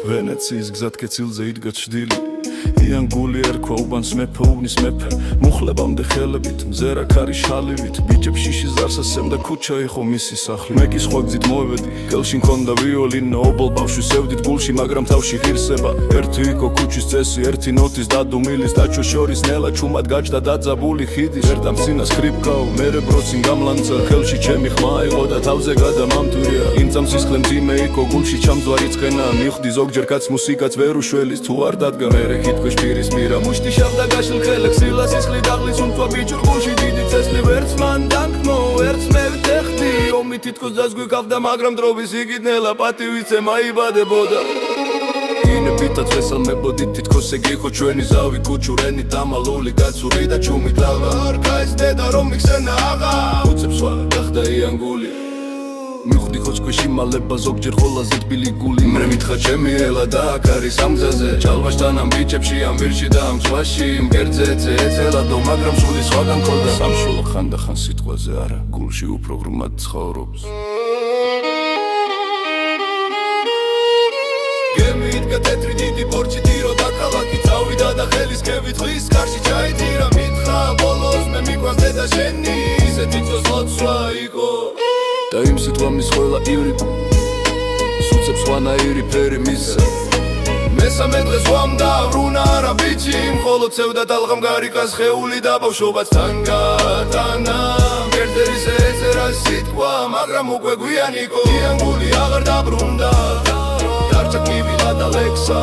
ვენეციის გზად კეცილზე იდგა ჩრდილი იანგული ერქვა უბანს მეფე უბნის მეფე მუხლებამდე ხელებით მზერა ქარი შალივით ბიჭებს შიში ზარს ასემდა ქუჩა იყო მისი სახლი მე კი სხვა გზით მოვედი გელში მქონდა ვიოლინო ობოლ ბავშვი სევდით გულში მაგრამ თავში ღირსება ერთი იყო ქუჩის წესი ერთი ნოტის დადუმილის დაჩო შორის ნელა ჩუმად გაჭდა დაძაბული ხიდის ერთამ სინას ქრიფკაო მერე ბროცინ გამლანცა ხელში ჩემი ხმა იყო და თავზე გადამამტვია იმ წამს სისხლე მძიმე იყო გულში ჩამძვარი ცხენა მივხვდი ზოგჯერ კაც მუსიკაც ვერ უშველის თუ არ დადგა მერე კითხვი პირის მირა მუშტი შავდა გაშლ ხელებს სილას ისხლი დაღლის უმთვა ბიჭურ გულში დიდი წესლი ვერც მან დანკმო ვერც მე ვტეხდი ომი თითქოს დასგვიკავდა მაგრამ დროვის იგიდნელა პატივიცე მაიბადებოდა ინებითა წესალმებოდი თითქოს ეგ იყო ჩვენი ზავი კუჩურენი დამალული გაცური და ჩუმი ტლავა არ გაიცდედა რომ მიხსენა აღა უცებს სხვა გახდა იანგული მივხვდი ხოჭქვეში მალება ზოგჯერ ხოლაზე თბილი გული მე მითხრა ჩემი ელა და აქ არის ამ გზაზე ჭალბაშთან ამ ბიჭებში ამ ვირში და ამ ზღვაში მკერდზე ეცელადო მაგრამ სული სხვაგან ქონდა სამშულო ხანდახან სიტყვაზე არა გულში უფრო ღრმად ცხოვრობს გემი იდგა თეთრი დიდი პორჩი ტირო და ქალაქი წავიდა და ხელის ქევი თხრის კარში ჩაიტირა მითხრა ბოლოს მე მიყვარს დედა შენი ისეთი წოს ლოცვა იყო და იმ სიტყვამის ყველა ივრი სუცებს სხვანაირი ფერი მისცა მესამე დღეს ვამდა ვრუნა არა ბიჭი მხოლოდ ცევდა ტალღამ გარიკას ხეული და ბავშვობაც თან გატანა მკერდერის ეწერა სიტყვა მაგრამ უკვე გვიან იყო იანგული აღარ დაბრუნდა დარჩა კიბილა და ლექსა